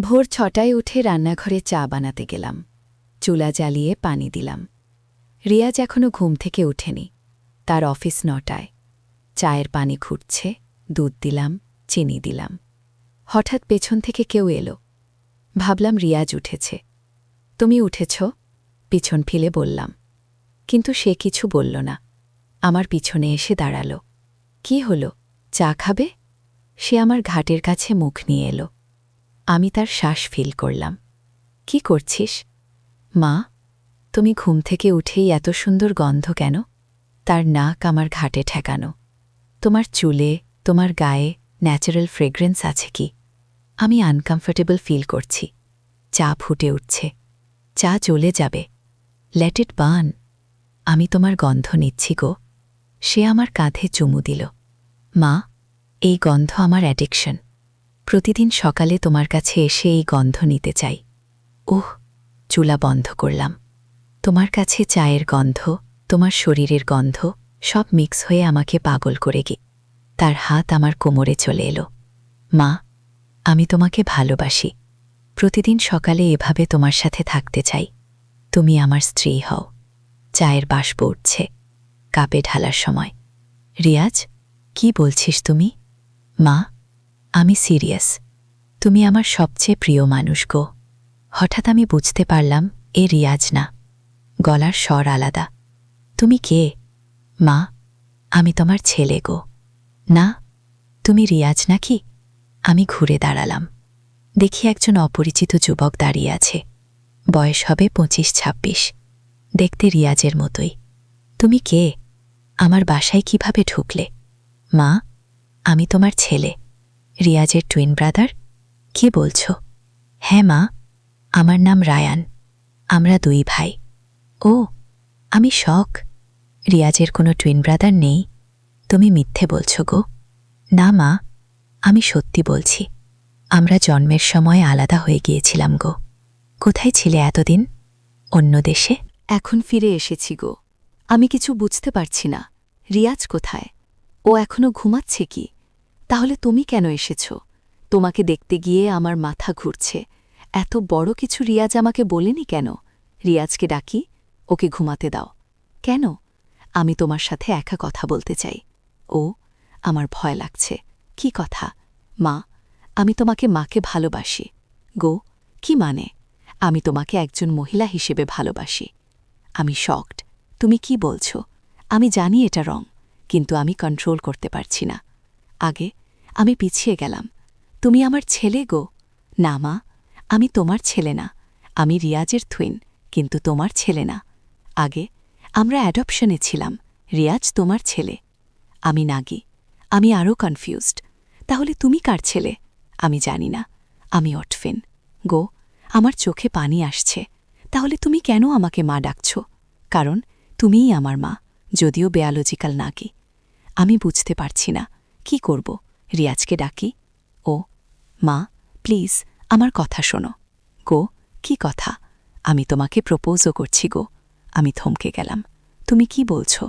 ভোর ৬টায় উঠে রান্নাঘরে চা বানাতে গেলাম। চুলা জ্বালিয়ে পানি দিলাম। রিয়াজ এখনও ঘুম থেকে ওঠেনি। তার অফিস ৯টায়। চায়ের পানি ঘুটছে, দুধ দিলাম, চিনি দিলাম। হঠাৎ পেছন থেকে কেউ এলো। ভাবলাম রিয়াজ উঠেছে। তুমি উঠেছ? পিছন ফিলে বললাম। কিন্তু সে কিছু বলল না। আমার পিছনে এসে দাঁড়াল। কি হলো, চা খাবে? সে আমার ঘাটের কাছে মুখ নিয়ে এলো। আমি তার শ্বাস ফিল করলাম। কি করছিস? মা, তুমি ঘুম থেকে উঠেই এত সুন্দর গন্ধ কেন? তার নাক আমার ঘাটে ঠেকানো। তোমার চুলে, তোমার গায়ে ন্যাচারাল ফ্রেগ্রেন্স আছে কি? আমি আনকমফোর্টেবল ফিল করছি। চা ফুটে উঠছে। চা জ্বলে যাবে। Let it burn. আমি তোমার গন্ধ নিচ্ছি গো। সে আমার কাঁধে চুমু দিল। মা, এই গন্ধ আমার অ্যাডিকশন। প্রতিদিন সকালে তোমার কাছে এসে এই গন্ধ নিতে চাই। ওহ, চুলা বন্ধ করলাম। তোমার কাছে চায়ের গন্ধ, তোমার শরীরের গন্ধ সব মিক্স হয়ে আমাকে পাগল করে গে। তার হাত আমার কোমরে চলে এলো। মা, আমি তোমাকে ভালোবাসি। প্রতিদিন সকালে এভাবে তোমার সাথে থাকতে চাই। তুমি আমার স্ত্রী হও। চায়ের বাষ্প উঠছে কাপে ঢালার সময়। রিয়াজ, কি বলছিস তুমি? মা, আমি সিরিয়াস। তুমি আমার সবচেয়ে প্রিয় মানুষ গো। হঠাৎ আমি বুঝতে পারলাম এ রিয়াজ না। গলার স্বর আলাদা। তুমি কে? মা, আমি তোমার ছেলে গো। না, তুমি রিয়াজ নাকি? আমি ঘুরে দাঁড়ালাম। দেখি একজন অপরিচিত যুবক দাঁড়িয়ে আছে। বয়স হবে ২৫-২৬। দেখতে রিয়াজের মতোই। তুমি কে? আমার বাসায় কিভাবে ঢুকলে? মা, আমি তোমার ছেলে, রিয়াজের টুইন ব্রাদার। কি বলছ? হ্যাঁ মা, আমার নাম রায়ান। আমরা ২ ভাই। ও, আমি শক। রিয়াজের কোনো টুইন ব্রাদার নেই? তুমি মিথ্যে বলছ গো। না মা, আমি সত্যি বলছি। আমরা জন্মের সময় আলাদা হয়ে গিয়েছিলাম গো। কোথায় ছিলে এতদিন? অন্য দেশে। এখন ফিরে এসেছি গো। আমি কিছু বুঝতে পারছি না। রিয়াজ কোথায়? ও এখনো ঘুমাচ্ছে কি? তাহলে তুমি কেন এসেছ? তোমাকে দেখতে গিয়ে আমার মাথা ঘুরছে। এত বড় কিছু রিয়াজ আমাকে বলেনি কেন? রিয়াজকে ডাকি, ওকে ঘুমাতে দাও। কেন? আমি তোমার সাথে একা কথা বলতে চাই। ও, আমার ভয় লাগছে। কি কথা? মা, আমি তোমাকে মাকে ভালোবাসি। গো, কি মানে? আমি তোমাকে একজন মহিলা হিসেবে ভালোবাসি। আমি শকড। তুমি কি বলছ? আমি জানি এটা রং, কিন্তু আমি কন্ট্রোল করতে পারছি না। আগে আমি পিছিয়ে গেলাম। তুমি আমার ছেলে গো। না মা, আমি তোমার ছেলে না। আমি রিয়াজের থুইন, কিন্তু তোমার ছেলে না। আগে আমরা অ্যাডপশনে ছিলাম। রিয়াজ তোমার ছেলে। আমি নাগি। আমি আরও কনফিউজড। তাহলে তুমি কার ছেলে? আমি জানি না। আমি অটফিন। গো, আমার চোখে পানি আসছে। তাহলে তুমি কেন আমাকে মা ডাকছ? কারণ তুমিই আমার মা, যদিও বায়োলজিক্যাল নাকি। আমি বুঝতে পারছি না কি করব। রিয়াজকে ডাকি? ও, মা, প্লিজ আমার কথা শোনো। গো, কি কথা? আমি তোমাকে প্রপোজও করছি গো। আমি থমকে গেলাম। তুমি কি বলছ?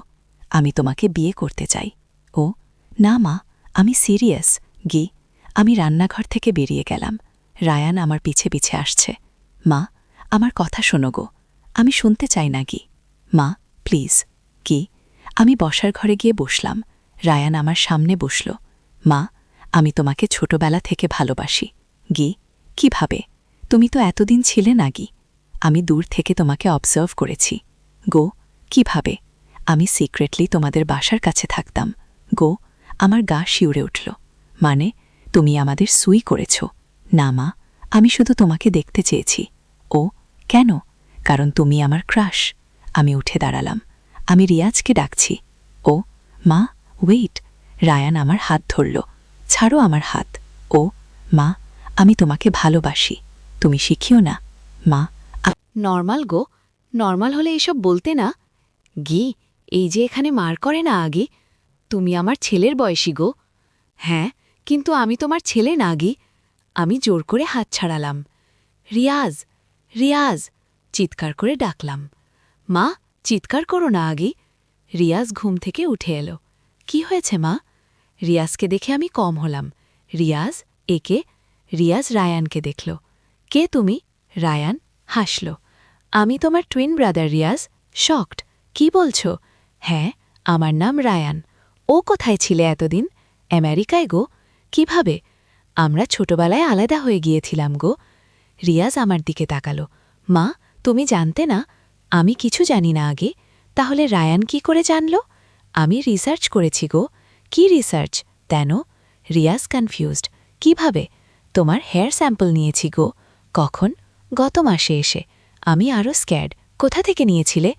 আমি তোমাকে বিয়ে করতে চাই। ও, না মা, আমি সিরিয়াস। গি, আমি রান্নাঘর থেকে বেরিয়ে গেলাম। রায়ান আমার পিছে পিছে আসছে। মা, আমার কথা শোনো গো। আমি শুনতে চাই না গি। মা, প্লিজ। কি? আমি বসার ঘরে গিয়ে বসলাম। রায়ান আমার সামনে বসল। মা, আমি তোমাকে ছোটবেলা থেকে ভালোবাসি। গি, কিভাবে? তুমি তো এতদিন ছিলে না গি। আমি দূর থেকে তোমাকে অবজার্ভ করেছি। গো, কিভাবে? আমি সিক্রেটলি তোমাদের বাসার কাছে থাকতাম। গো, আমার গা শিউরে উঠল। মানে, তুমি আমাদের সুই করেছ? না মা, আমি শুধু তোমাকে দেখতে চেয়েছি। ও, কেন? কারণ তুমি আমার ক্রাশ। আমি উঠে দাঁড়ালাম। আমি রিয়াজকে ডাকছি। ও, মা, ওয়েট। রায়ান আমার হাত ধরল। ছাড়ো আমার হাত। ও, মা, আমি তোমাকে ভালোবাসি। তুমি শিখিও না। মা, নর্মাল গো, নর্মাল হলে এসব বলতে না। গি, এই যে এখানে মার করে না আগে। তুমি আমার ছেলের বয়সী গো। হ্যাঁ, কিন্তু আমি তোমার ছেলে না গি। আমি জোর করে হাত ছাড়ালাম। রিয়াজ, রিয়াজ, চিৎকার করে ডাকলাম। মা, চিৎকার করো না আগে। রিয়াজ ঘুম থেকে উঠে এলো। কি হয়েছে মা? রিয়াজকে দেখে আমি কম হলাম। রিয়াজ, একে? রিয়াজ রায়ানকে দেখল। কে তুমি? রায়ান হাসল। আমি তোমার টুইন ব্রাদার রিয়াজ। শকড। কি বলছো? হ্যাঁ, আমার নাম রায়ান। ও কোথায় ছিলে এতদিন? আমেরিকায় গো। কিভাবে? আমরা ছোটবেলায় আলাদা হয়ে গিয়েছিলাম গো। রিয়াজ আমার দিকে তাকালো। মা, তুমি জানতে না? আমি কিছু জানি না আগে। তাহলে রায়ান কি করে জানল? আমি রিসার্চ করেছি গো। কি রিসার্চ? তেন? রিয়াজ কনফিউজড। কিভাবে? তোমার হেয়ার স্যাম্পল নিয়েছি গো। কখন? গত মাসে এসে। আমি আরও স্ক্যাড। কোথা থেকে নিয়েছিলে?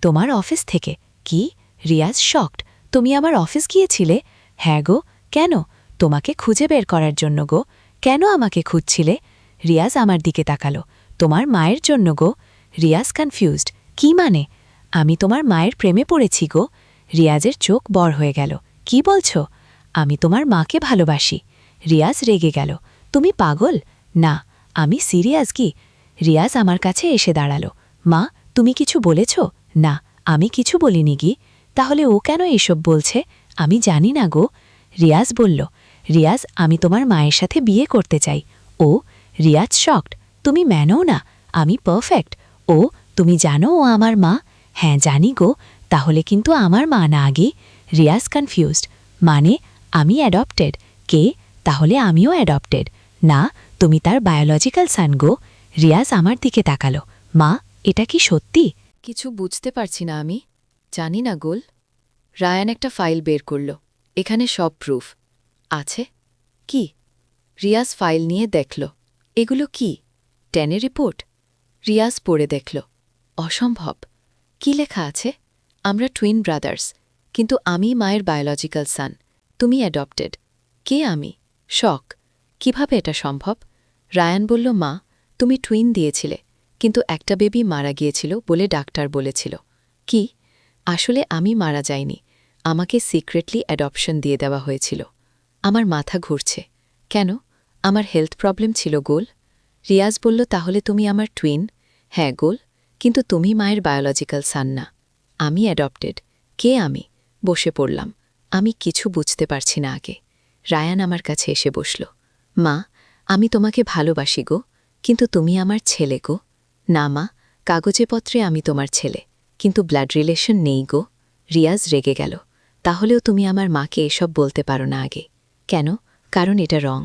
তোমার অফিস থেকে। কি? রিয়াজ শকড। তুমি আমার অফিস গিয়েছিলে? হ্যাঁ গো। কেন? তোমাকে খুঁজে বের করার জন্য গো। কেন আমাকে খুঁজছিলে? রিয়াজ আমার দিকে তাকালো। তোমার মায়ের জন্য গো। রিয়াজ কনফিউজড। কি মানে? আমি তোমার মায়ের প্রেমে পড়েছি গো। রিয়াজের চোখ বড় হয়ে গেল। কি বলছো? আমি তোমার মাকে ভালোবাসি। রিয়াজ রেগে গেল। তুমি পাগল? না, আমি সিরিয়াস কি। রিয়াজ আমার কাছে এসে দাঁড়ালো। মা, তুমি কিছু বলেছ? না, আমি কিছু বলিনি গি। তাহলে ও কেন এসব বলছে? আমি জানি না গো। রিয়াজ বলল, রিয়াজ, আমি তোমার মায়ের সাথে বিয়ে করতে চাই। ও? রিয়াজ শকড। তুমি মানো না? আমি পারফেক্ট। ও, তুমি জানো ও আমার মা? হ্যাঁ জানি গো। তাহলে কিন্তু আমার মা না আগে। রিয়াজ কনফিউজড। মানে? আমি অ্যাডপ্টেড। কে? তাহলে আমিও অ্যাডপ্টেড। না, তুমি তার বায়োলজিক্যাল সান গো। রিয়াজ আমার দিকে তাকালো। মা, এটা কি সত্যি? কিছু বুঝতে পারছি না আমি। জানি না গোল। রায়ান একটা ফাইল বের করল। এখানে সব প্রুফ আছে। কি? রিয়াজ ফাইল নিয়ে দেখল। এগুলো কি? টেনের রিপোর্ট? রিয়াজ পড়ে দেখল। অসম্ভব। কি লেখা আছে? আমরা টুইন ব্রাদার্স, কিন্তু আমি মায়ের বায়োলজিক্যাল সান। তুমি অ্যাডপ্টেড। কে আমি? শক। কিভাবে এটা সম্ভব? রায়ান বলল, মা, তুমি টুইন দিয়েছিলে, কিন্তু একটা বেবি মারা গিয়েছিল বলে ডাক্তার বলেছিল। কি? আসলে আমি মারা যাইনি। আমাকে সিক্রেটলি অ্যাডপশন দিয়ে দেওয়া হয়েছিল। আমার মাথা ঘুরছে। কেন? আমার হেলথ প্রবলেম ছিল গোল। রিয়াজ বলল, তাহলে তুমি আমার টুইন? হ্যাঁ গোল, কিন্তু তুমি মায়ের বায়োলজিক্যাল সান না। আমি অ্যাডপ্টেড। কে আমি? বসে পড়লাম। আমি কিছু বুঝতে পারছি না আগে। রায়ান আমার কাছে এসে বসল। মা, আমি তোমাকে ভালোবাসি গো, কিন্তু তুমি আমার ছেলে গো। না মা, কাগজে পত্রে আমি তোমার ছেলে, কিন্তু ব্লাড রিলেশন নেই গো। রিয়াজ রেগে গেল। তাহলেও তুমি আমার মাকে এসব বলতে পারো না আগে। কেন? কারণ এটা রং।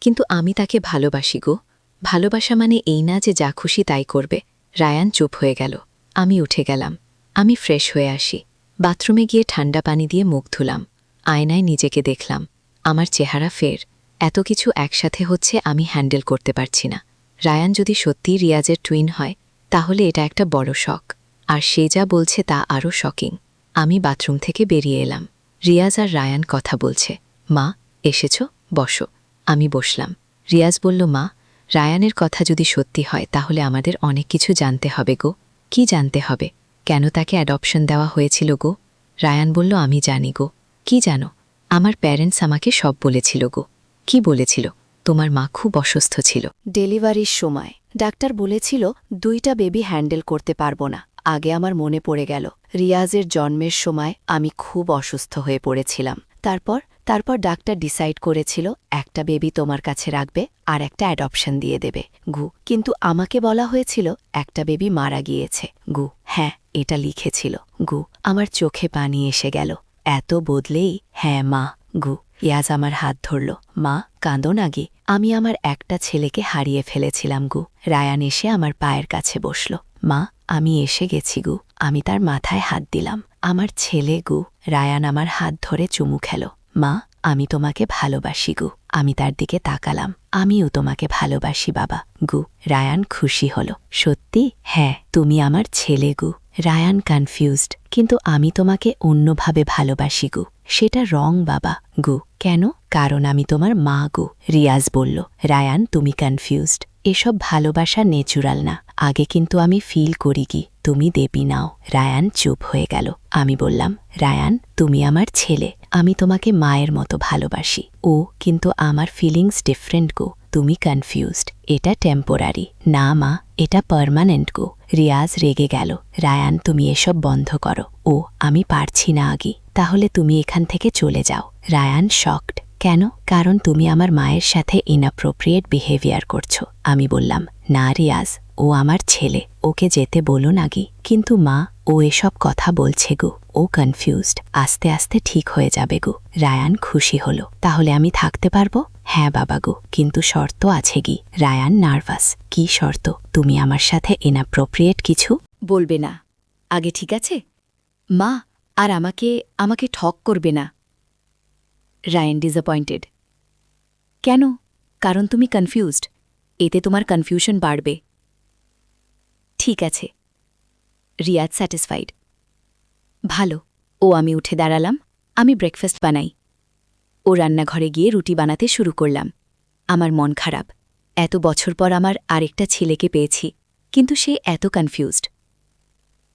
কিন্তু আমি তাকে ভালোবাসি গো। ভালোবাসা মানে এই না যে যা খুশি তাই করবে। রায়ান চুপ হয়ে গেল। আমি উঠে গেলাম। আমি ফ্রেশ হয়ে আসি। বাথরুমে গিয়ে ঠান্ডা পানি দিয়ে মুখ ধুলাম। আয়নায় নিজেকে দেখলাম। আমার চেহারা ফের। এত কিছু একসাথে হচ্ছে, আমি হ্যান্ডেল করতে পারছি না। রায়ান যদি সত্যিই রিয়াজের টুইন হয়, তাহলে এটা একটা বড় শক। আর সে যা বলছে তা আরও শকিং। আমি বাথরুম থেকে বেরিয়ে এলাম। রিয়াজ আর রায়ান কথা বলছে। মা, এসেছ? বসো। আমি বসলাম। রিয়াজ বলল, মা, রায়ানের কথা যদি সত্যি হয় তাহলে আমাদের অনেক কিছু জানতে হবে গো। কি জানতে হবে? কেন তাকে অ্যাডপশন দেওয়া হয়েছিল গো? রায়ান বলল, আমি জানি গো। কি জানো? আমার প্যারেন্টস আমাকে সব বলেছিল গো। কি বলেছিল? তোমার মা খুব অসুস্থ ছিল। ডেলিভারির সময় ডাক্তার বলেছিল 2টা বেবি হ্যান্ডেল করতে পারবো না। আগে আমার মনে পড়ে গেল, রিয়াজের জন্মের সময় আমি খুব অসুস্থ হয়ে পড়েছিলাম। তারপর ডাক্তার ডিসাইড করেছিল একটা বেবি তোমার কাছে রাখবে আর একটা অ্যাডপশন দিয়ে দেবে গু। কিন্তু আমাকে বলা হয়েছিল একটা বেবি মারা গিয়েছে গু। হ্যাঁ, এটা লিখেছিল গু। আমার চোখে পানি এসে গেল। এত বদলেই? হ্যাঁ মা, গু। ইয়াজ আমার হাত ধরল। মা, কাঁদো না গে। আমি আমার একটা ছেলেকে হারিয়ে ফেলেছিলাম গু। রায়ান এসে আমার পায়ের কাছে বসল। মা, আমি এসে গেছি গু। আমি তার মাথায় হাত দিলাম। আমার ছেলে গু। রায়ান আমার হাত ধরে চুমু খেল। মা, আমি তোমাকে ভালোবাসি গু। আমি তার দিকে তাকালাম। আমিও তোমাকে ভালোবাসি বাবা গু। রায়ান খুশি হল। সত্যি? হ্যাঁ, তুমি আমার ছেলে গু। Ryan confused. কিন্তু আমি তোমাকে অন্যভাবে ভালোবাসি গু। সেটা রং বাবা গু। কেন? কারণ আমি তোমার মা গু। রিয়াজ বলল। রায়ান, তুমি কনফিউজড। এসব ভালোবাসা ন্যাচুরাল না। আগে কিন্তু আমি ফিল করি কি তুমি দেবী নাও। রায়ান চুপ হয়ে গেল। আমি বললাম, রায়ান, তুমি আমার ছেলে। আমি তোমাকে মায়ের মতো ভালোবাসি। ও কিন্তু আমার ফিলিংস ডিফারেন্ট গো। তুমি কনফিউজড। এটা টেম্পোরারি। না মা, এটা পার্মানেন্ট গো। রিয়াজ রেগে গেল। রায়ান, তুমি এসব বন্ধ করো। ও, আমি পারছি না আগে। তাহলে তুমি এখান থেকে চলে যাও। Ryan shocked. কেন? কারণ তুমি আমার মায়ের সাথে ইনঅ্যাপ্রোপ্রিয়েট বিহেভিয়ার করছো। আমি বললাম, না রিয়াজ, ও আমার ছেলে, ওকে যেতে বলো নাকি। কিন্তু মা, ও এসব কথা বলছে গো, ও কনফিউজড, আস্তে আস্তে ঠিক হয়ে যাবে গো। রায়ান খুশি হলো। তাহলে আমি থাকতে পারবো? হ্যাঁ বাবা গো, কিন্তু শর্ত আছে গি। Ryan nervous. কি শর্ত? তুমি আমার সাথে ইনঅ্যাপ্রোপ্রিয়েট কিছু বলবে না আগে, ঠিক আছে মা? আর আমাকে আমাকে ঠক করবে না। Ryan disappointed. কেন? কারণ তুমি কনফিউজড, এতে তোমার কনফিউশন বাড়বে। ঠিক আছে। রিয়াজ স্যাটিসফাইড। ভালো। আমি উঠে দাঁড়ালাম। আমি ব্রেকফাস্ট বানাই। ও রান্নাঘরে গিয়ে রুটি বানাতে শুরু করলাম। আমার মন খারাপ। এত বছর পর আমার আরেকটা ছেলেকে পেয়েছি, কিন্তু সে এত কনফিউজড।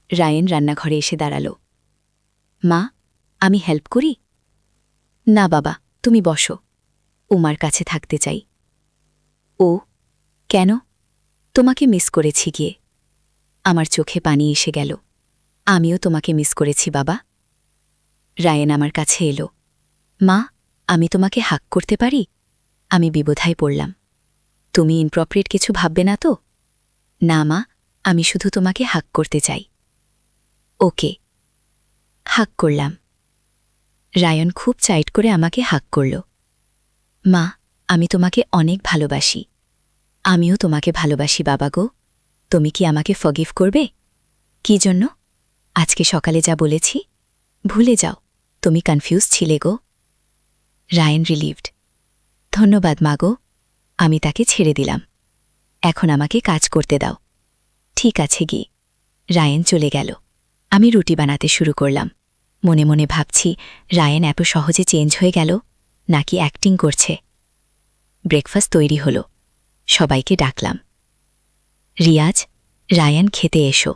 রায়ান রান্নাঘরে এসে দাঁড়াল। মা, আমি হেল্প করি? না বাবা, তুমি বসো। উমার কাছে থাকতে চাই। ও কেন? তোমাকে মিস করেছি গিয়ে। আমার চোখে পানি এসে গেল। আমিও তোমাকে মিস করেছি বাবা। রায়ান আমার কাছে এলো। মা, আমি তোমাকে হাক করতে পারি? আমি বিবোধায় পড়লাম। তুমি ইনপ্রপারেট কিছু ভাববে না তো? না মা, আমি শুধু তোমাকে হাক করতে চাই। ওকে। হাক করলাম। রায়ান খুব চাইট করে আমাকে হাক করল। মা, আমি তোমাকে অনেক ভালোবাসি। আমিও তোমাকে ভালোবাসি বাবা গো। তুমি কি আমাকে ফরগিভ করবে? কি জন্য? আজকে সকালে যা বলেছি। ভুলে যাও, তুমি কনফিউজ ছিলে গো। Ryan relieved. ধন্যবাদ মা গো। আমি তাকে ছেড়ে দিলাম। এখন আমাকে কাজ করতে দাও। ঠিক আছে গি। রায়ান চলে গেল। আমি রুটি বানাতে শুরু করলাম। মনে মনে ভাবছি, রায়ান এত সহজে চেঞ্জ হয়ে গেল নাকি অ্যাক্টিং করছে। ব্রেকফাস্ট তৈরি হলো। সবাইকে ডাকলাম। রিয়াজ, রায়ান খেতে এসো।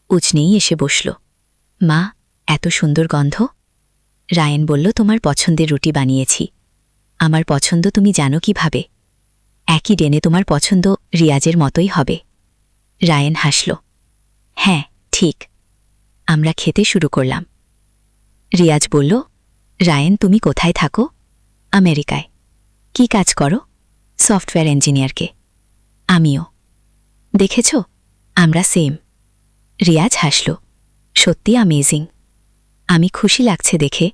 উজনেই এসে বসল। মা, এত সুন্দর গন্ধ। রায়ান বলল, তোমার পছন্দের রুটি বানিয়েছি। আমার পছন্দ তুমি জানো কিভাবে? একই ডেনে তোমার পছন্দ রিয়াজের মতোই হবে। রায়ান হাসল। হ্যাঁ, ঠিক। আমরা খেতে শুরু করলাম। রিয়াজ বলল, রায়ান, তুমি কোথায় থাকো? আমেরিকায়। কি কাজ করো? সফটওয়্যার ইঞ্জিনিয়ারকে। আমিও। দেখেছ, আমরা সেম। রিয়াজ হাসল। সত্যি অ্যামেজিং। আমি খুশি লাগছে দেখে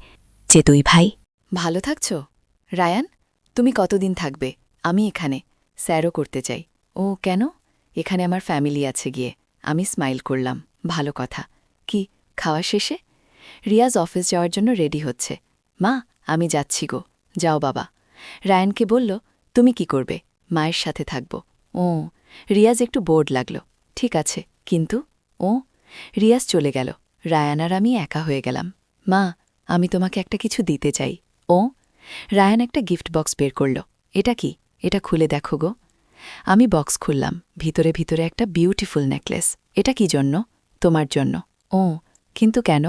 যে দুই ভাই ভালো থাকছ। রায়ান, তুমি কতদিন থাকবে? আমি এখানে স্যারও করতে চাই। ও কেন? এখানে আমার ফ্যামিলি আছে গিয়ে। আমি স্মাইল করলাম। ভালো কথা। কি খাওয়া শেষে? রিয়াজ অফিস যাওয়ার জন্য রেডি হচ্ছে। মা, আমি যাচ্ছি গো। যাও বাবা। রায়ানকে বলল, তুমি কি করবে? মায়ের সাথে থাকব। ও। রিয়াজ একটু বোর্ড লাগল। ঠিক আছে, কিন্তু রিয়াজ চলে গেল। রায়ান আর আমি একা হয়ে গেলাম। মা, আমি তোমাকে একটা কিছু দিতে চাই। রায়ান একটা গিফট বক্স বের করল। এটা কি? এটা খুলে দেখো গো। আমি বক্স খুললাম। ভিতরে ভিতরে একটা বিউটিফুল নেকলেস। এটা কি জন্য? তোমার জন্য। কিন্তু কেন?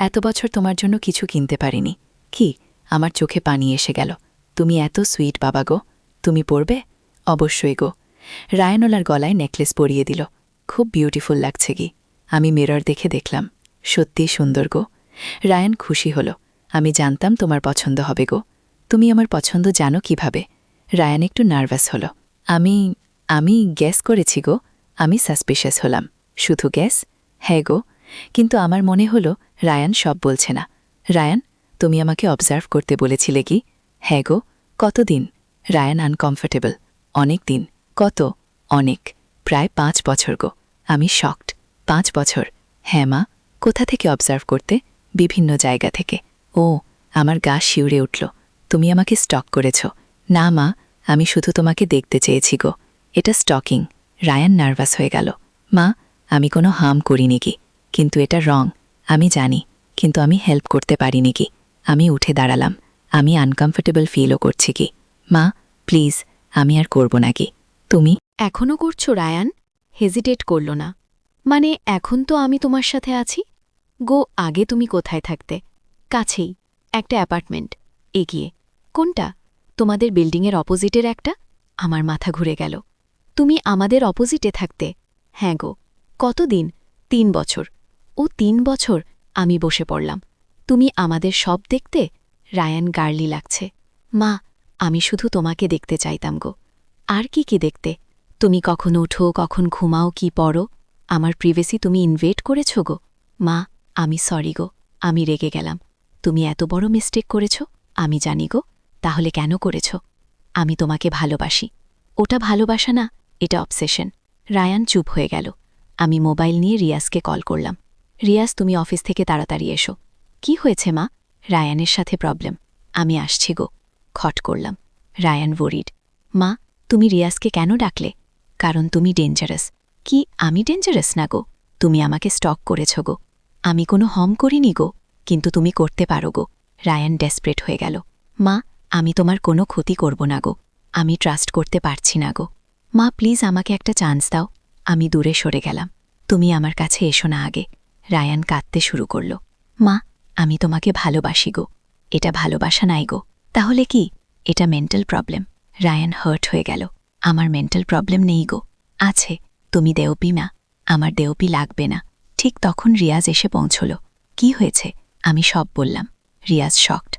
এত বছর তোমার জন্য কিছু কিনতে পারিনি। কি? আমার চোখে পানি এসে গেল। তুমি এত সুইট বাবা গো। তুমি পরবে? অবশ্যই গো। রায়ানওয়ালার গলায় নেকলেস পরিয়ে দিল। খুব বিউটিফুল লাগছে কি। আমি মিরর দেখে দেখলাম। সত্যি সুন্দর গো। রায়ান খুশি হল। আমি জানতাম তোমার পছন্দ হবে গো। তুমি আমার পছন্দ জানো কিভাবে? রায়ান একটু নার্ভাস হল। আমি গ্যাস করেছি গো। আমি সাসপিশিয়াস হলাম। শুধু গ্যাস? হ্যাঁ গো। কিন্তু আমার মনে হল রায়ান সব বলছে না। রায়ান, তুমি আমাকে অবজার্ভ করতে বলেছিলে কি? হ্যাঁ গো। কতদিন? রায়ান আনকমফোর্টেবল। অনেক দিন। কত? অনেক। প্রায় 5 বছর গো। আমি শকড। 5 বছর? হ্যাঁ মা। কোথা থেকে অবজার্ভ করতে? বিভিন্ন জায়গা থেকে। আমার গা শিউরে উঠল। তুমি আমাকে স্টক করেছ? না মা, আমি শুধু তোমাকে দেখতে চেয়েছি গো। এটা স্টকিং। রায়ান নার্ভাস হয়ে গেল। মা, আমি কোনো হার্ম করিনি কি? কিন্তু এটা রং। আমি জানি, কিন্তু আমি হেল্প করতে পারিনি কি? আমি উঠে দাঁড়ালাম। আমি আনকমফোর্টেবল ফিলও করছি কি? মা, প্লিজ, আমি আর করব না কি? তুমি এখনও করছো রায়ান? হেজিটেট করল না। মানে এখন তো আমি তোমার সাথে আছি। গো, আগে তুমি কোথায় থাকতে? কাছেই একটা অ্যাপার্টমেন্ট। এগিয়ে। কোনটা? তোমাদের বিল্ডিংয়ের অপোজিটের একটা? আমার মাথা ঘুরে গেল। তুমি আমাদের অপোজিটে থাকতে? হ্যাঁ গো। কতদিন? 3 বছর। 3 বছর? আমি বসে পড়লাম। তুমি আমাদের সব দেখতে? রায়ান গার্লি লাগছে। মা, আমি শুধু তোমাকে দেখতে চাইতাম গো। আর কি দেখতে? তুমি কখন ওঠো, কখন ঘুমাও, কি পড়ো? আমার প্রিভেসি তুমি ইনভেট করেছ গো। মা, আমি সরি গো, আমি রেগে গেলাম। তুমি এত বড় মিস্টেক করেছ? আমি জানি গো। তাহলে কেন করেছ? আমি তোমাকে ভালোবাসি। ওটা ভালোবাসা না, এটা অবসেশন। রায়ান চুপ হয়ে গেল। আমি মোবাইল নিয়ে রিয়াজকে কল করলাম। রিয়াজ, তুমি অফিস থেকে তাড়াতাড়ি এসো। কি হয়েছে মা? রায়ানের সাথে প্রবলেম। আমি আসছি গো। খট করলাম। রায়ান ওরিড। মা, তুমি রিয়াজকে কেন ডাকলে? কারণ তুমি ডেঞ্জারাস। কি আমি ডেঞ্জারাস না গো? তুমি আমাকে স্টক করেছ গো। আমি কোনো হম করিনি গো, কিন্তু তুমি করতে পারো গো। রায়ান ডেসপারেট হয়ে গেল। মা, আমি তোমার কোনো ক্ষতি করব না গো। আমি ট্রাস্ট করতে পারছি না গো। মা, প্লিজ আমাকে একটা চান্স দাও। আমি দূরে সরে গেলাম। তুমি আমার কাছে এসো না আগে। রায়ান কাঁদতে শুরু করল। মা, আমি তোমাকে ভালোবাসি গো। এটা ভালোবাসা নাই গো। তাহলে কি? এটা মেন্টাল প্রবলেম। রায়ান হার্ট হয়ে গেল। আমার মেন্টাল প্রবলেম নেই গো। আছে। তুমি দেওপি না। আমার দেওপি লাগবে না। ঠিক তখন রিয়াজ এসে পৌঁছল। কি হয়েছে? আমি সব বললাম। রিয়াজ শকড।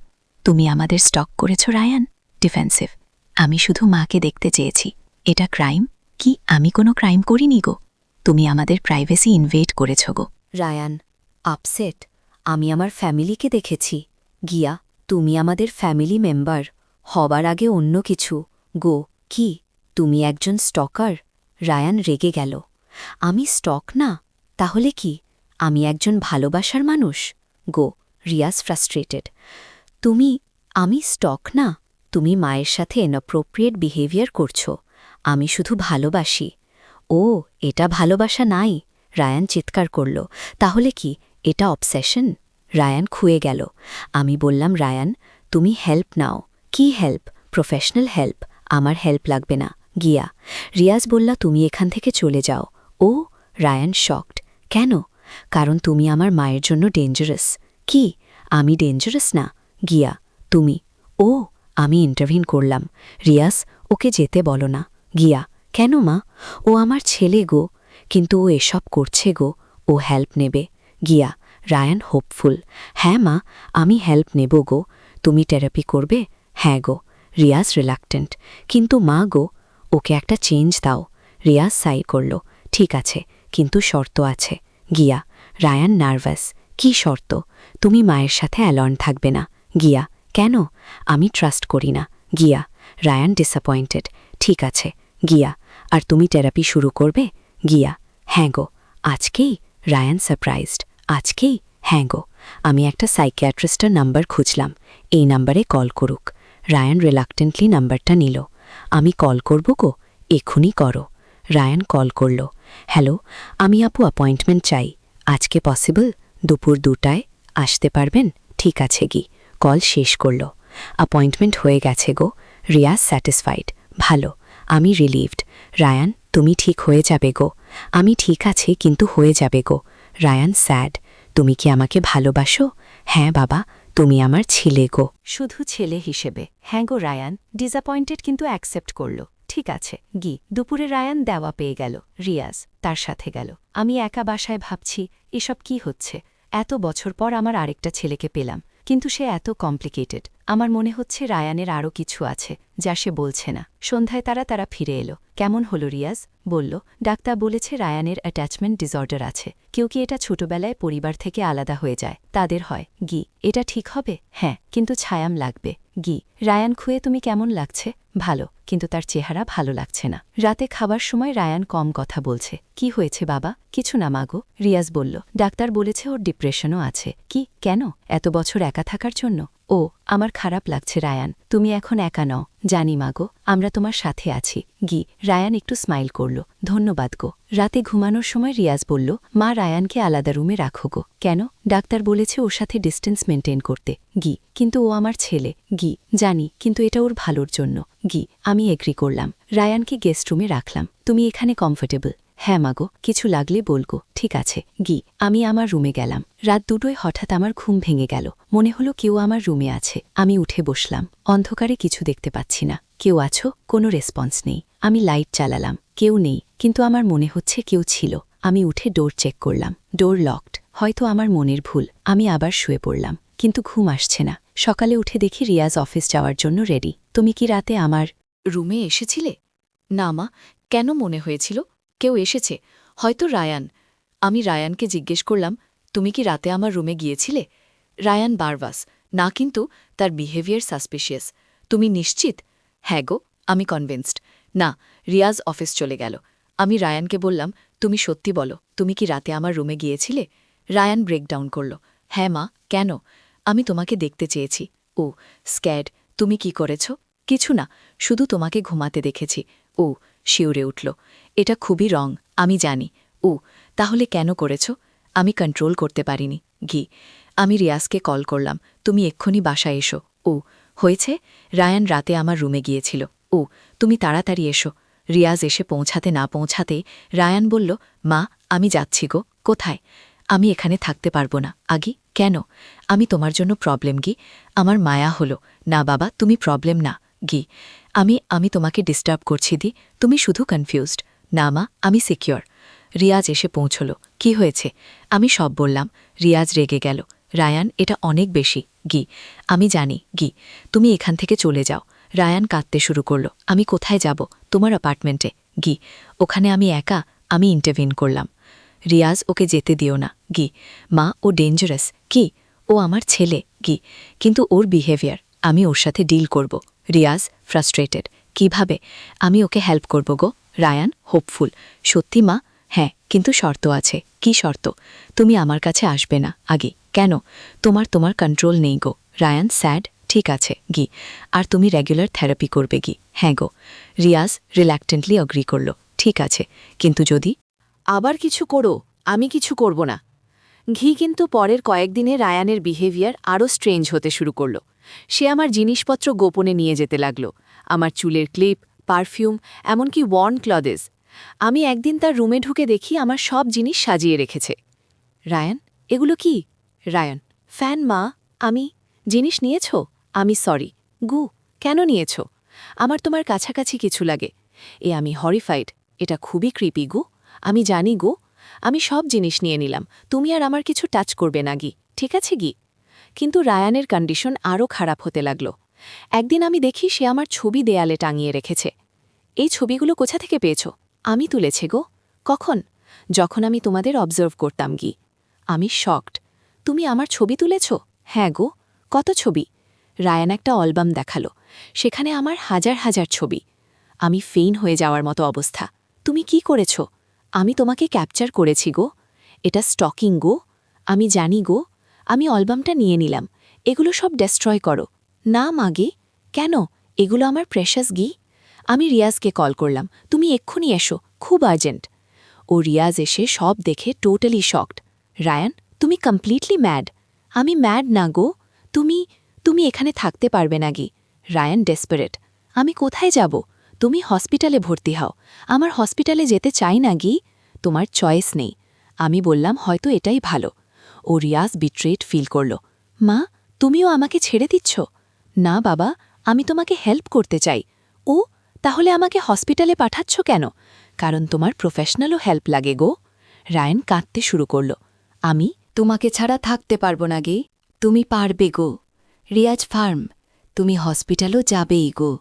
তুমি আমাদের স্টক করেছ রায়ান? ডিফেন্সিভ। আমি শুধু মাকে দেখতে চেয়েছি। এটা ক্রাইম? কি আমি কোনো ক্রাইম করিনি গো। তুমি আমাদের প্রাইভেসি ইনভেট করেছ গো। Ryan upset. আমি আমার ফ্যামিলিকে দেখেছি। গিয়া, তুমি আমাদের ফ্যামিলি মেম্বার হবার আগে অন্য কিছু গো। কি তুমি একজন স্টকার? রায়ান রেগে গেল। আমি স্টক না? তাহলে কি? আমি একজন ভালোবাসার মানুষ গো। রিয়াজ ফ্রাস্ট্রেটেড। আমি স্টক না? তুমি মায়ের সাথে ইনঅ্যাপ্রোপ্রিয়েট বিহেভিয়ার করছো। আমি শুধু ভালোবাসি। ও, এটা ভালোবাসা নাই? রায়ান চিৎকার করল। তাহলে কি এটা অবসেশন? রায়ান খুয়ে গেল। আমি বললাম, রায়ান তুমি হেল্প নাও। কি হেল্প? Professional help. আমার হেল্প লাগবে না। গিয়া। রিয়াজ বললা, তুমি এখান থেকে চলে যাও। ও, রায়ান শকড। কেন? কারণ তুমি আমার মায়ের জন্য ডেঞ্জারাস। কি আমি ডেঞ্জারাস না? গিয়া, তুমি। ও, আমি ইন্টারভিন করলাম। রিয়াজ, ওকে যেতে বলো না। গিয়া, কেন মা? ও আমার ছেলে গো। কিন্তু ও এসব করছে গো। ও হেল্প নেবে। গিয়া। রায়ান হোপফুল। হ্যাঁ মা, আমি হেল্প নেব গো। তুমি থেরাপি করবে? হ্যাঁ গো। রিয়াজ রিলাক্টেন্ট। কিন্তু মা গো, ওকে একটা চেঞ্জ দাও। রিয়াজ সাই করল। ঠিক আছে, কিন্তু শর্ত আছে। গিয়া। Ryan nervous. কি শর্ত? তুমি মায়ের সাথে অ্যালন থাকবে না। গিয়া। কেন? আমি ট্রাস্ট করি না। গিয়া। Ryan disappointed. ঠিক আছে। গিয়া। আর তুমি থেরাপি শুরু করবে? গিয়া। হ্যাঁ গো। আজকেই? রায়ান সারপ্রাইজড। আজকেই? হ্যাঁ গো। আমি একটা সাইকিয়াট্রিস্টের নাম্বার খুঁজলাম। এই নাম্বারে কল করুক। রায়ান রিলাক্টেন্টলি নাম্বারটা নিল। আমি কল করব গো। এক্ষুনি করো। রায়ান কল করল। হ্যালো, আমি আপু অ্যাপয়েন্টমেন্ট চাই। আজকে পসিবল? দুপুর 2টায় আসতে পারবেন? ঠিক আছে গি। কল শেষ করল। অ্যাপয়েন্টমেন্ট হয়ে গেছে গো। রিয়াজ স্যাটিসফাইড। ভালো। আমি রিলিভড। রায়ান, তুমি ঠিক হয়ে যাবে গো। আমি ঠিক আছি, কিন্তু হয়ে যাবে গো। Ryan sad. তুমি কি আমাকে ভালোবাসো? হ্যাঁ বাবা, তুমি আমার ছেলে গো। শুধু ছেলে হিসেবে? হ্যাঁ গো রায়ান। ডিসঅ্যাপয়েন্টেড কিন্তু অ্যাকসেপ্ট করল। ঠিক আছে গি। দুপুরে রায়ান দেওয়া পেয়ে গেল। রিয়াজ তার সাথে গেল। আমি একা বাসায় ভাবছি, এসব কি হচ্ছে? এত বছর পর আমার আরেকটা ছেলেকে পেলাম, কিন্তু সে এত কমপ্লিকেটেড। আমার মনে হচ্ছে রায়ানের আরও কিছু আছে যা সে বলছে না। সন্ধ্যায় তারা ফিরে এলো। কেমন হলো রিয়াজ? বলল, ডাক্তার বলেছে রায়ানের অ্যাটাচমেন্ট ডিসঅর্ডার আছে। কেউ কি এটা ছোটবেলায় পরিবার থেকে আলাদা হয়ে যায়, তাদের হয়। গি। এটা ঠিক হবে? হ্যাঁ, কিন্তু ছায়াম লাগবে। গি। রায়ান খুয়ে তুমি কেমন লাগছে? ভালো, কিন্তু তার চেহারা ভালো লাগছে না। রাতে খাবার সময় রায়ান কম কথা বলছে। কি হয়েছে বাবা? কিছু না মাগো। রিয়াজ বলল, ডাক্তার বলেছে ওর ডিপ্রেশনও আছে। কি? কেন? এত বছর একা থাকার জন্য? ও, আমার খারাপ লাগছে রায়ান। তুমি এখন একা নও। জানি মাগো, আমরা তোমার সাথে আছি। গি। রায়ান একটু স্মাইল করল। ধন্যবাদ গো। রাতে ঘুমানোর সময় রিয়াজ বলল, মা রায়ানকে আলাদা রুমে রাখো গো। কেন? ডাক্তার বলেছে ওর সাথে ডিস্টেন্স মেনটেন করতে। গি। কিন্তু ও আমার ছেলে। গি। জানি, কিন্তু এটা ওর ভালোর জন্য। গি। আমি এগ্রি করলাম। রায়ানকে গেস্ট রুমে রাখলাম। তুমি এখানে কমফোর্টেবল? হ্যাঁ মাগো, কিছু লাগলে বলগো। ঠিক আছে। গি। আমি আমার রুমে গেলাম। রাত 2টোয় হঠাৎ আমার ঘুম ভেঙে গেল। মনে হলো কেউ আমার রুমে আছে। আমি উঠে বসলাম। অন্ধকারে কিছু দেখতে পাচ্ছি না। কেউ আছো? কোনো রেসপন্স নেই। আমি লাইট চালালাম। কেউ নেই, কিন্তু আমার মনে হচ্ছে কেউ ছিল। আমি উঠে ডোর চেক করলাম। ডোর লকড। হয়তো আমার মনের ভুল। আমি আবার শুয়ে পড়লাম, কিন্তু ঘুম আসছে না। সকালে উঠে দেখি রিয়াজ অফিস যাওয়ার জন্য রেডি। তুমি কি রাতে আমার রুমে এসেছিলে? না মা, কেন মনে হয়েছিল কেউ এসেছে? হয়তো রায়ান। আমি রায়ানকে জিজ্ঞেস করলাম, তুমি কি রাতে আমার রুমে গিয়েছিলে? রায়ান বারবাস, না, কিন্তু তার বিহেভিয়ার সাসপিশিয়াস। তুমি নিশ্চিত? হ্যাঁ গো, আমি কনভিন্সড। না, রিয়াজ অফিস চলে গেল। আমি রায়ানকে বললাম, তুমি সত্যি বলো, তুমি কি রাতে আমার রুমে গিয়েছিলে? রায়ান ব্রেকডাউন করল। হ্যাঁ মা, কেন? আমি তোমাকে দেখতে চেয়েছি। ও স্ক্যাড, তুমি কি করেছ? কিছু না, শুধু তোমাকে ঘুমাতে দেখেছি। ও শিউরে উঠল। এটা খুবই রং, আমি জানি। ও তাহলে কেন করেছ? আমি কন্ট্রোল করতে পারিনি। ঘি আমি রিয়াজকে কল করলাম, তুমি এক্ষুনি বাসায় এসো। ও হয়েছে? রায়ান রাতে আমার রুমে গিয়েছিল। ও তুমি তাড়াতাড়ি এসো। রিয়াজ এসে পৌঁছাতে না পৌঁছাতেই রায়ান বলল, মা, আমি যাচ্ছি গো। কোথায়? আমি এখানে থাকতে পারবো না। আগি কেন? আমি তোমার জন্য প্রবলেম গি? আমার মায়া হলো। না বাবা, তুমি প্রবলেম না। গি আমি তোমাকে ডিস্টার্ব করছি দি, তুমি শুধু কনফিউজড। না মা, আমি সিকিওর। রিয়াজ এসে পৌঁছল। কি হয়েছে? আমি সব বললাম। রিয়াজ রেগে গেল। রায়ান, এটা অনেক বেশি। গি আমি জানি। গি তুমি এখান থেকে চলে যাও। রায়ান কাঁদতে শুরু করল। আমি কোথায় যাব? তোমার অ্যাপার্টমেন্টে। গি ওখানে আমি একা। আমি ইন্টারভিন করলাম। রিয়াজ, ওকে যেতে দিও না। গি মা, ও ডেঞ্জারাস। কি? ও আমার ছেলে। গি কিন্তু ওর বিহেভিয়ার, আমি ওর সাথে ডিল করব। রিয়াজ ফ্রাস্ট্রেটেড। কিভাবে? আমি ওকে হেল্প করব গো। Ryan hopeful. সত্যি মা? হ্যাঁ, কিন্তু শর্ত আছে। কি শর্ত? তুমি আমার কাছে আসবে না। আগে কেন? তোমার কন্ট্রোল নেই গো। Ryan sad. ঠিক আছে গি, আর তুমি রেগুলার থেরাপি করবে গি। হ্যাঁ গো। রিয়াজ রিল্যাক্টেন্টলি অগ্রি করল। ঠিক আছে, কিন্তু যদি আবার কিছু করো, আমি কিছু করব না। ঘি কিন্তু পরের কয়েকদিনে রায়ানের বিহেভিয়ার আরও স্ট্রেঞ্জ হতে শুরু করল। সে আমার জিনিসপত্র গোপনে নিয়ে যেতে লাগল। আমার চুলের ক্লিপ, পারফিউম, এমনকি ওয়ার্ন ক্লদেস। আমি একদিন তার রুমে ঢুকে দেখি আমার সব জিনিস সাজিয়ে রেখেছে। রায়ান, এগুলো কি? রায়ান, ফ্যান মা। আমি জিনিস নিয়েছ? আমি সরি। গু কেন নিয়েছ? আমার তোমার কাছাকাছি কিছু লাগে। আমি হরিফাইড। এটা খুবই ক্রিপি গু। আমি জানি গো। আমি সব জিনিস নিয়ে নিলাম, তুমি আর আমার কিছু টাচ করবে না গি, ঠিক আছে গি? কিন্তু রায়ানের কন্ডিশন আরও খারাপ হতে লাগল। একদিন আমি দেখি সে আমার ছবি দেয়ালে টাঙিয়ে রেখেছে। এই ছবিগুলো কোথা থেকে পেয়েছ? আমি তুলেছে গো। কখন? যখন আমি তোমাদের অবজার্ভ করতাম গি। আমি শকড। তুমি আমার ছবি তুলেছ? হ্যাঁ গো। কত ছবি? রায়ান একটা অ্যালবাম দেখালো। সেখানে আমার হাজার হাজার ছবি। আমি ফেইন হয়ে যাওয়ার মতো অবস্থা। তুমি কি করেছ? আমি তোমাকে ক্যাপচার করেছি গো। এটা স্টকিং গো। আমি জানি গো। আমি অ্যালবামটা নিয়ে নিলাম। এগুলো সব ডেস্ট্রয় করো। না মাগে। কেন? এগুলো আমার প্রেশাস গি। আমি রিয়াজকে কল করলাম, তুমি এক্ষুনি এসো, খুব আর্জেন্ট। ও রিয়াজ এসে সব দেখে টোটালি শকড। রায়ান, তুমি কমপ্লিটলি ম্যাড। আমি ম্যাড না গো। তুমি তুমি এখানে থাকতে পারবে না গি। রায়ান ডেসপারেট। আমি কোথায় যাব? তুমি হসপিটালে ভর্তি হও। আমার হসপিটালে যেতে চাই না গি। তোমার চয়েস নেই। আমি বললাম, হয়তো এটাই ভালো। ও রিয়াজ বিট্রেট ফিল করল। মা, তুমিও আমাকে ছেড়ে দিচ্ছ? না বাবা, আমি তোমাকে হেল্প করতে চাই। ও তাহলে আমাকে হসপিটালে পাঠাচ্ছ কেন? কারণ তোমার প্রফেশনালও হেল্প লাগে গো। রায়ান কাঁদতে শুরু করল। আমি তোমাকে ছাড়া থাকতে পারবো না গে। তুমি পারবে গো। রিয়াজ ফার্ম, তুমি হসপিটালও যাবেই গো।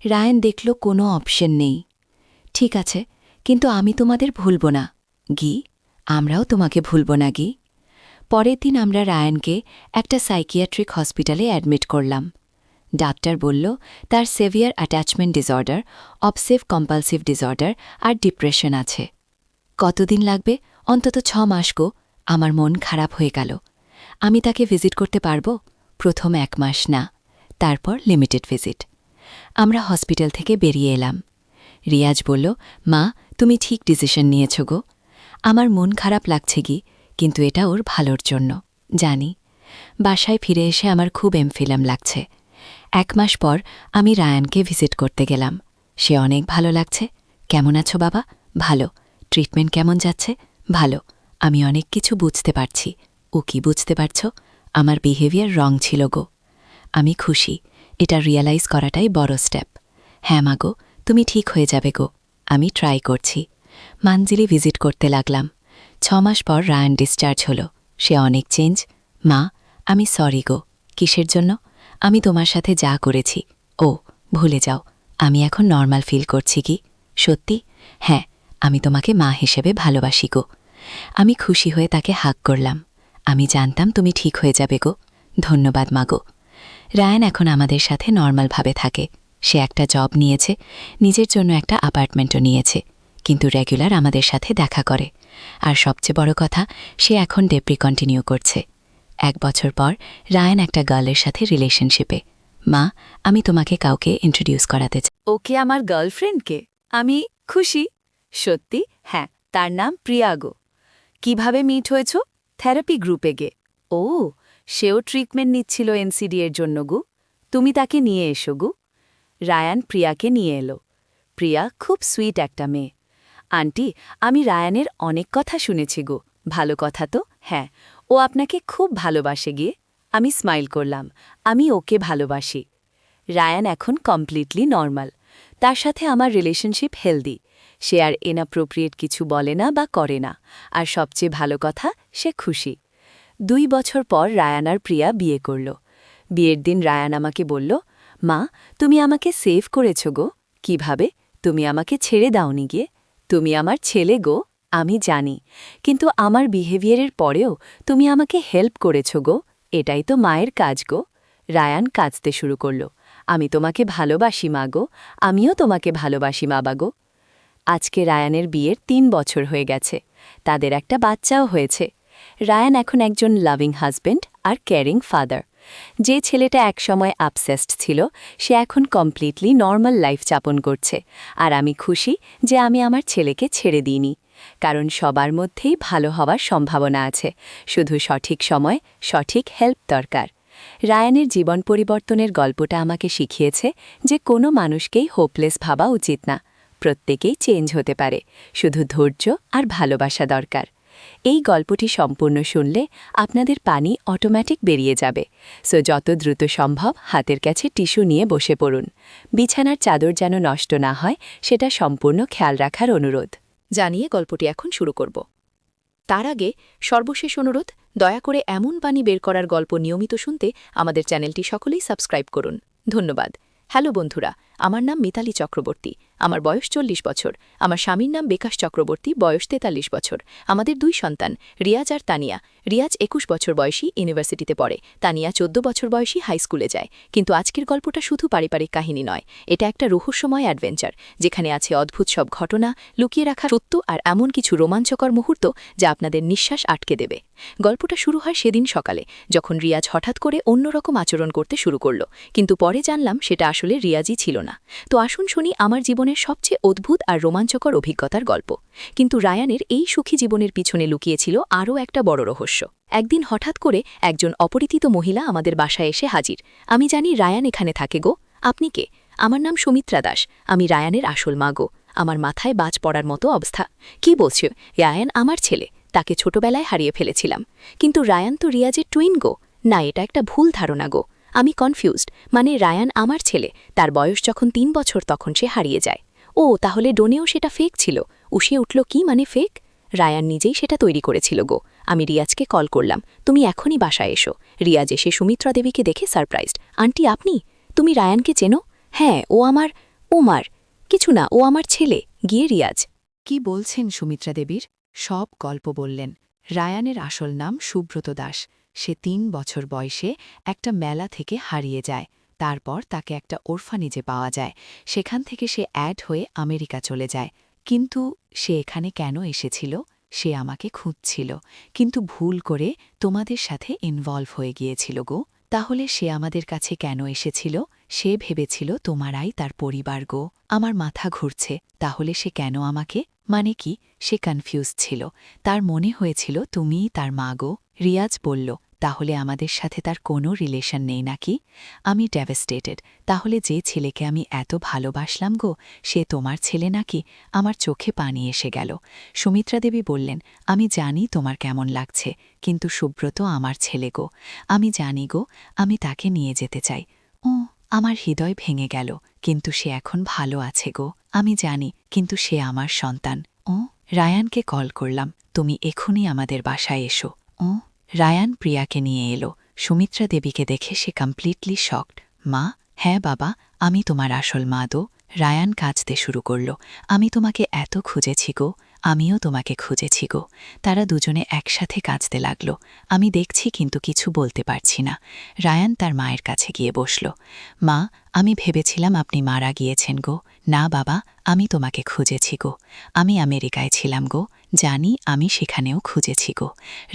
রায়ান দেখল কোনো অপশন নেই। ঠিক আছে, কিন্তু আমি তোমাদের ভুলব না গি। আমরাও তোমাকে ভুলব না গি। পরের দিন আমরা রায়ানকে একটা সাইকিয়াট্রিক হসপিটালে অ্যাডমিট করলাম। ডাক্তার বলল তার severe attachment disorder, obsessive compulsive disorder আর ডিপ্রেশন আছে। কতদিন লাগবে? অন্তত 6 মাস গো। আমার মন খারাপ হয়ে গেল। আমি তাকে ভিজিট করতে পারব? প্রথম 1 মাস না, তারপর লিমিটেড ভিজিট। আমরা হসপিটাল থেকে বেরিয়ে এলাম। রিয়াজ বলল, মা, তুমি ঠিক ডিসিশন নিয়েছ গো। আমার মন খারাপ লাগছে কি, কিন্তু এটা ওর ভালোর জন্য জানি। বাসায় ফিরে এসে আমার খুব এমফিলাম লাগছে। 1 মাস পর আমি রায়ানকে ভিজিট করতে গেলাম। সে অনেক ভালো লাগছে। কেমন আছো বাবা? ভালো। ট্রিটমেন্ট কেমন যাচ্ছে? ভালো। আমি অনেক কিছু বুঝতে পারছি। ও কি বুঝতে পারছ? আমার বিহেভিয়ার রং ছিল গো। আমি খুশি। এটা রিয়ালাইজ করাটাই বড় স্টেপ। হ্যাঁ মা গো, তুমি ঠিক হয়ে যাবে গো। আমি ট্রাই করছি। মানজিলি ভিজিট করতে লাগলাম। 6 মাস পর রায়ান ডিসচার্জ হলো। সে অনেক চেঞ্জ। মা, আমি সরি গো। কিসের জন্য? আমি তোমার সাথে যা করেছি। ও ভুলে যাও, আমি এখন নর্মাল ফিল করছি কি? সত্যি? হ্যাঁ, আমি তোমাকে মা হিসেবে ভালোবাসি গো। আমি খুশি হয়ে তাকে হাগ করলাম। আমি জানতাম তুমি ঠিক হয়ে যাবে গো। ধন্যবাদ মা গো। রায়ান এখন আমাদের সাথে নর্মালভাবে থাকে। সে একটা জব নিয়েছে, নিজের জন্য একটা অ্যাপার্টমেন্টও নিয়েছে, কিন্তু রেগুলার আমাদের সাথে দেখা করে। আর সবচেয়ে বড় কথা, সে এখন ডেপ্রি কন্টিনিউ করছে। 1 বছর পর রায়ান একটা গার্লের সাথে রিলেশনশিপে। মা, আমি তোমাকে কাউকে ইন্ট্রোডিউস করাতে চাই। ওকে আমার গার্লফ্রেন্ডকে? আমি খুশি। সত্যি? হ্যাঁ, তার নাম প্রিয়া গো। কিভাবে মিট হয়েছ? থেরাপি গ্রুপে গে। ও, সেও ট্রিটমেন্ট নিচ্ছিল এনসিডি এর জন্য গু। তুমি তাকে নিয়ে এসো গু। রায়ান প্রিয়াকে নিয়ে এলো। প্রিয়া খুব সুইট একটা মেয়ে। আন্টি, আমি রায়ানের অনেক কথা শুনেছি গো। ভালো কথা তো? হ্যাঁ, ও আপনাকে খুব ভালোবাসে গিয়ে। আমি স্মাইল করলাম। আমি ওকে ভালোবাসি। রায়ান এখন কমপ্লিটলি নর্মাল। তার সাথে আমার রিলেশনশিপ হেলদি। সে আর ইনঅ্যাপ্রোপ্রিয়েট কিছু বলে না বা করে না। আর সবচেয়ে ভালো কথা, সে খুশি। 2 বছর পর রায়ান আর প্রিয়া বিয়ে করল। বিয়ের দিন রায়ান আমাকে বলল, মা, তুমি আমাকে সেভ করেছ গো। কিভাবে? তুমি আমাকে ছেড়ে দাওনি গিয়ে। তুমি আমার ছেলে গো, আমি জানি। কিন্তু আমার বিহেভিয়ারের পরেও তুমি আমাকে হেল্প করেছ গো। এটাই তো মায়ের কাজ গো। রায়ান কাঁদতে শুরু করল। আমি তোমাকে ভালোবাসি মা গো, আমিও তোমাকে ভালোবাসি বাবা গো। আজকে রায়ানের বিয়ের 3 বছর হয়ে গেছে। তাদের একটা বাচ্চাও হয়েছে। রায়ান এখন একজন লাভিং হাজব্যান্ড আর কেয়ারিং ফাদার। যে ছেলেটা একসময় আপসেসড ছিল, সে এখন কমপ্লিটলি নর্মাল লাইফ যাপন করছে। আর আমি খুশি যে আমি আমার ছেলেকে ছেড়ে দিইনি। কারণ সবার মধ্যেই ভালো হওয়ার সম্ভাবনা আছে, শুধু সঠিক সময় সঠিক হেল্প দরকার। রায়ানের জীবন পরিবর্তনের গল্পটা আমাকে শিখিয়েছে যে কোনো মানুষকেই হোপলেস ভাবা উচিত না। প্রত্যেকেই চেঞ্জ হতে পারে, শুধু ধৈর্য আর ভালোবাসা দরকার। এই গল্পটি সম্পূর্ণ শুনলে আপনাদের পানি অটোমেটিক বেরিয়ে যাবে। সো যত দ্রুত সম্ভব হাতের কাছে টিস্যু নিয়ে বসে পড়ুন। বিছানার চাদর যেন নষ্ট না হয়, সেটা সম্পূর্ণ খেয়াল রাখার অনুরোধ জানিয়ে গল্পটি এখন শুরু করব। তার আগে সর্বশেষ অনুরোধ, দয়া করে এমন বাণী বের করার গল্প নিয়মিত শুনতে আমাদের চ্যানেলটি সকলেই সাবস্ক্রাইব করুন। ধন্যবাদ। হ্যালো বন্ধুরা, আমার নাম মিতালি চক্রবর্তী। আমার বয়স 40 বছর। আমার স্বামীর নাম বিকাশ চক্রবর্তী, বয়স 43 বছর। আমাদের 2 সন্তান, রিয়াজ আর তানিয়া। রিয়াজ 21 বছর বয়সী, ইউনিভার্সিটিতে পড়ে। তানিয়া 14 বছর বয়সী, হাই স্কুলে যায়। কিন্তু আজকের গল্পটা শুধু পারিবারিক কাহিনী নয়, এটা একটা রহস্যময় অ্যাডভেঞ্চার, যেখানে আছে অদ্ভুত সব ঘটনা, লুকিয়ে রাখা সত্য আর এমন কিছু রোমাঞ্চকর মুহূর্ত যা আপনাদের নিঃশ্বাস আটকে দেবে। গল্পটা শুরু হয় সেদিন সকালে, যখন রিয়াজ হঠাৎ করে অন্যরকম আচরণ করতে শুরু করল। কিন্তু পরে জানলাম সেটা আসলে রিয়াজই ছিল না। তো আসুন শুনি আমার জীবনের সবচেয়ে অদ্ভুত আর রোমাঞ্চকর অভিজ্ঞতার গল্প। কিন্তু রায়ানের এই সুখী জীবনের পিছনে লুকিয়েছিল আরও একটা বড় রহস্য। একদিন হঠাৎ করে একজন অপরিচিত মহিলা আমাদের বাসায় এসে হাজির। আমি জানি রায়ান এখানে থাকে গো। আপনি কে? আমার নাম সুমিত্রা দাস। আমি রায়ানের আসল মা গো। আমার মাথায় বাজ পড়ার মতো অবস্থা। কি বলছো? রায়ান আমার ছেলে, তাকে ছোটবেলায় হারিয়ে ফেলেছিলাম। কিন্তু রায়ান তো রিয়াজের টুইন গো। না, এটা একটা ভুল ধারণা গো। আমি কনফিউজড। মানে রায়ান আমার ছেলে, তার বয়স যখন 3 বছর তখন সে হারিয়ে যায়। ও, তাহলে ডোনেও সেটা ফেক ছিল। উসিয়ে উঠল কি মানে ফেক? রায়ান নিজেই সেটা তৈরি করেছিল গো। আমি রিয়াজকে কল করলাম, তুমি এখনই বাসায় এসো। রিয়াজ এসে সুমিত্রা দেবীকে দেখে সারপ্রাইজড। আন্টি, আপনি? তুমি রায়ানকে চেনো? হ্যাঁ, ও আমার। ওমার কিছু না, ও আমার ছেলে। গিয়ে রিয়াজ, কি বলছেন সুমিত্রা দেবীর? সব গল্প বললেন। রায়ানের আসল নাম সুব্রত দাস। সে 3 বছর বয়সে একটা মেলা থেকে হারিয়ে যায়। তারপর তাকে একটা ওরফানেজে পাওয়া যায়। সেখান থেকে সে অ্যাড হয়ে আমেরিকা চলে যায়। কিন্তু সে এখানে কেন এসেছিল? সে আমাকে খুঁজছিল, কিন্তু ভুল করে তোমাদের সাথে ইনভলভ হয়ে গিয়েছিল গো। তাহলে সে আমাদের কাছে কেন এসেছিল? সে ভেবেছিল তোমারাই তার পরিবার গো। আমার মাথা ঘুরছে। তাহলে সে কেন আমাকে? মানে কি? সে কনফিউজ ছিল। তার মনে হয়েছিল তুমিই তার মা গো। রিয়াজ বলল, তাহলে আমাদের সাথে তার কোনো রিলেশন নেই নাকি? আমি ডেভাস্টেটেড। তাহলে যে ছেলেকে আমি এত ভালোবাসলাম গো, সে তোমার ছেলে নাকি? আমার চোখে পানি এসে গেল। সুমিত্রা দেবী বললেন, আমি জানি তোমার কেমন লাগছে, কিন্তু সুব্রত আমার ছেলে গো। আমি জানি গো, আমি তাকে নিয়ে যেতে চাই। ও, আমার হৃদয় ভেঙে গেল। কিন্তু সে এখন ভালো আছে গো। আমি জানি, কিন্তু সে আমার সন্তান। ও, রায়ানকে কল করলাম, তুমি এখনই আমাদের বাসায় এসো। ও, রায়ান প্রিয়াকে নিয়ে এলো। সুমিত্রা দেবীকে দেখে সে কমপ্লিটলি শকড। মা, হ্যাঁ বাবা, আমি তোমার আসল মা দো। রায়ান কাঁদতে শুরু করল। আমি তোমাকে এত খুঁজেছি গো, আমিও তোমাকে খুঁজেছি গো। তারা দুজনে একসাথে কাঁদতে লাগল। আমি দেখছি কিন্তু কিছু বলতে পারছি না। রায়ান তার মায়ের কাছে গিয়ে বসল। মা, আমি ভেবেছিলাম আপনি মারা গিয়েছেন গো। না বাবা, আমি তোমাকে খুঁজেছি গো। আমি আমেরিকায় ছিলাম গো, জানি আমি সেখানেও খুঁজেছি গো।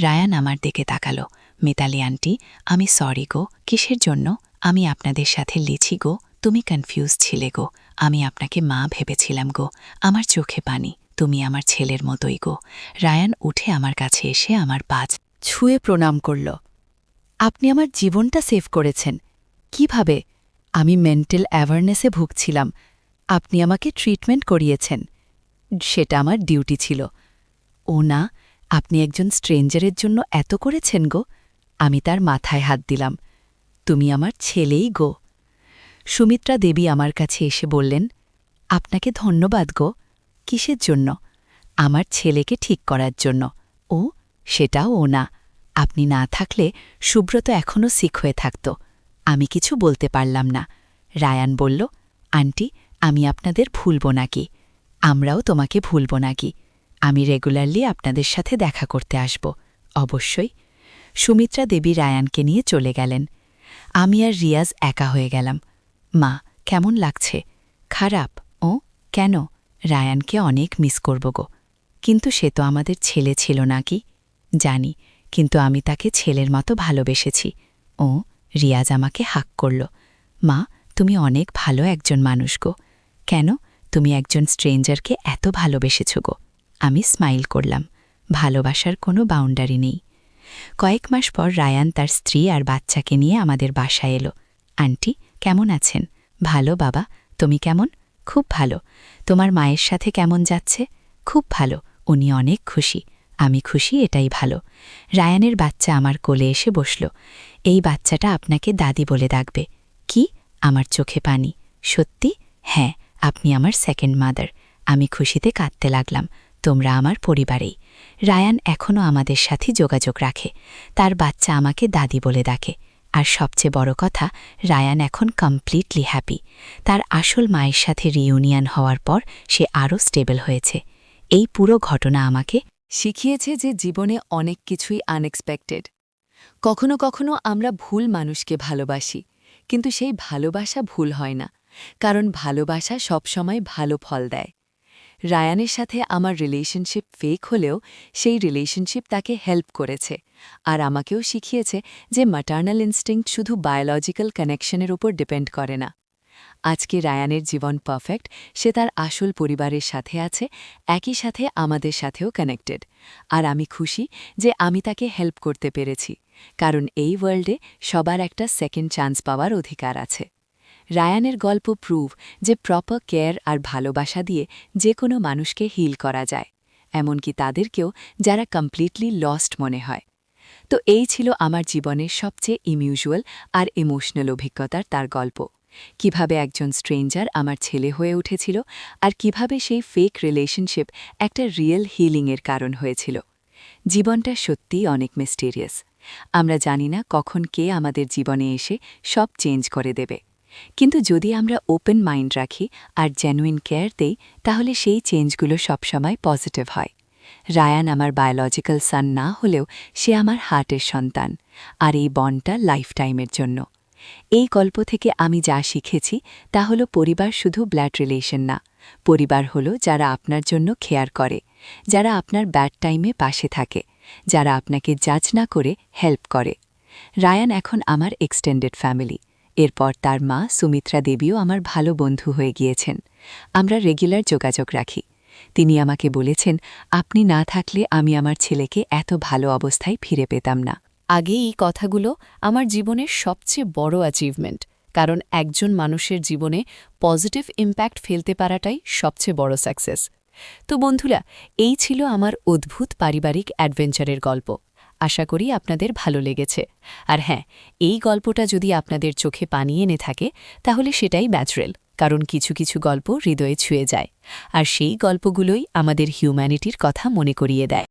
রায়ান আমার দিকে তাকালো। মিতালি আন্টি, আমি সরি গো। কিসের জন্য? আমি আপনাদের সাথে লিছি গো, তুমি কনফিউজ ছিলে গো। আমি আপনাকে মা ভেবেছিলাম গো। আমার চোখে পানি, তুমি আমার ছেলের মতোই গো। রায়ান উঠে আমার কাছে এসে আমার পা ছুঁয়ে প্রণাম করল। আপনি আমার জীবনটা সেভ করেছেন। কিভাবে? আমি মেন্টাল অ্যাওয়ারনেসে ভুগছিলাম, আপনি আমাকে ট্রিটমেন্ট করিয়েছেন। সেটা আমার ডিউটি ছিল। ও না, আপনি একজন স্ট্রেঞ্জারের জন্য এত করেছেন গো। আমি তার মাথায় হাত দিলাম। তুমি আমার ছেলেই গো। সুমিত্রা দেবী আমার কাছে এসে বললেন, আপনাকে ধন্যবাদ গো। কিসের জন্য? আমার ছেলেকে ঠিক করার জন্য। ও, সেটাও ও না। আপনি না থাকলে সুব্রত এখনও সিক হয়ে থাকত। আমি কিছু বলতে পারলাম না। রায়ান বলল, আন্টি, আমি আপনাদের ভুলব নাকি? আমরাও তোমাকে ভুলব নাকি? আমি রেগুলারলি আপনাদের সাথে দেখা করতে আসব। অবশ্যই। সুমিত্রা দেবী রায়ানকে নিয়ে চলে গেলেন। আমি আর রিয়াজ একা হয়ে গেলাম। মা, কেমন লাগছে? খারাপ। ও কেন? রায়ানকে অনেক মিস করব গো। কিন্তু সে তো আমাদের ছেলে ছিল নাকি? জানি, কিন্তু আমি তাকে ছেলের মতো ভালোবেসেছি। ও, রিয়াজ আমাকে হাক করল। মা, তুমি অনেক ভালো একজন মানুষ গো। কেন? তুমি একজন স্ট্রেঞ্জারকে এত ভালোবেসেছ গো। আমি স্মাইল করলাম। ভালোবাসার কোনো বাউন্ডারি নেই। কয়েক মাস পর রায়ান তার স্ত্রী আর বাচ্চাকে নিয়ে আমাদের বাসায় এলো। আন্টি, কেমন আছেন? ভালো বাবা, তুমি কেমন? খুব ভালো। তোমার মায়ের সাথে কেমন যাচ্ছে? খুব ভালো, উনি অনেক খুশি। আমি খুশি, এটাই ভালো। রায়ানের বাচ্চা আমার কোলে এসে বসল। এই বাচ্চাটা আপনাকে দাদি বলে ডাকবে। কি? আমার চোখে পানি। সত্যি? হ্যাঁ, আপনি আমার সেকেন্ড মাদার। আমি খুশিতে কাঁদতে লাগলাম। তোমরা আমার পরিবারেই। রায়ান এখনও আমাদের সাথে যোগাযোগ রাখে। তার বাচ্চা আমাকে দাদি বলে ডাকে। আর সবচেয়ে বড় কথা, রায়ান এখন কমপ্লিটলি হ্যাপি। তার আসল মায়ের সাথে রিইউনিয়ন হওয়ার পর সে আরও স্টেবল হয়েছে। এই পুরো ঘটনা আমাকে শিখিয়েছে যে জীবনে অনেক কিছুই আনএক্সপেক্টেড। কখনো কখনো আমরা ভুল মানুষকে ভালোবাসি, কিন্তু সেই ভালোবাসা ভুল হয় না, কারণ ভালোবাসা সবসময় ভালো ফল দেয়। রায়ানের সাথে আমার রিলেশনশিপ ফেক হলেও সেই রিলেশনশিপ তাকে হেল্প করেছে, আর আমাকেও শিখিয়েছে যে ম্যাটার্নাল ইনস্টিংক্ট শুধু বায়োলজিক্যাল কানেকশনের উপর ডিপেন্ড করে না। আজকে রায়ানের জীবন পারফেক্ট, সে তার আসল পরিবারের সাথে আছে, একই সাথে আমাদের সাথেও কানেক্টেড। আর আমি খুশি যে আমি তাকে হেল্প করতে পেরেছি, কারণ এই ওয়ার্ল্ডে সবার একটা সেকেন্ড চান্স পাওয়ার অধিকার আছে। রায়ানের গল্প প্রুভ যে প্রপার কেয়ার আর ভালোবাসা দিয়ে যে কোনো মানুষকে হিল করা যায়, এমনকি তাদেরকেও যারা কমপ্লিটলি লস্ট মনে হয়। তো এই ছিল আমার জীবনের সবচেয়ে ইমিউজুয়াল আর ইমোশনাল অভিজ্ঞতার তার গল্প। কিভাবে একজন স্ট্রেঞ্জার আমার ছেলে হয়ে উঠেছিল, আর কিভাবে সেই ফেক রিলেশনশিপ একটা রিয়েল হিলিংয়ের কারণ হয়েছিল। জীবনটা সত্যিই অনেক মিস্টেরিয়াস। আমরা জানি না কখন কে আমাদের জীবনে এসে সব চেঞ্জ করে দেবে, কিন্তু যদি আমরা ওপেন মাইন্ড রাখি আর জেনুইন কেয়ার দেই, তাহলে সেই চেঞ্জগুলো সবসময় পজিটিভ হয়। রায়ান আমার বায়োলজিক্যাল সান না হলেও সে আমার হার্টের সন্তান, আর এই বন্ডটা লাইফ টাইমের জন্য। এই গল্প থেকে আমি যা শিখেছি তা হলো পরিবার শুধু ব্লাড রিলেশন না, পরিবার হলো যারা আপনার জন্য কেয়ার করে, যারা আপনার ব্যাড টাইমে পাশে থাকে, যারা আপনাকে জাজ না করে হেল্প করে। রায়ান এখন আমার এক্সটেন্ডেড ফ্যামিলি। এরপর তার মা সুমিত্রা দেবীও আমার ভালো বন্ধু হয়ে গিয়েছেন। আমরা রেগুলার যোগাযোগ রাখি। তিনি আমাকে বলেছেন, আপনি না থাকলে আমি আমার ছেলেকে এত ভালো অবস্থায় ফিরে পেতাম না। আগে এই কথাগুলো আমার জীবনের সবচেয়ে বড় অ্যাচিভমেন্ট, কারণ একজন মানুষের জীবনে পজিটিভ ইম্প্যাক্ট ফেলতে পারাটাই সবচেয়ে বড় সাকসেস। তো বন্ধুরা, এই ছিল আমার অদ্ভুত পারিবারিক অ্যাডভেঞ্চারের গল্প। আশা করি আপনাদের ভালো লেগেছে। আর হ্যাঁ, এই গল্পটা যদি আপনাদের চোখে পানি এনে থাকে, তাহলে সেটাই ন্যাচারাল, কারণ কিছু কিছু গল্প হৃদয়ে ছুঁয়ে যায়, আর সেই গল্পগুলোই আমাদের হিউম্যানিটির কথা মনে করিয়ে দেয়।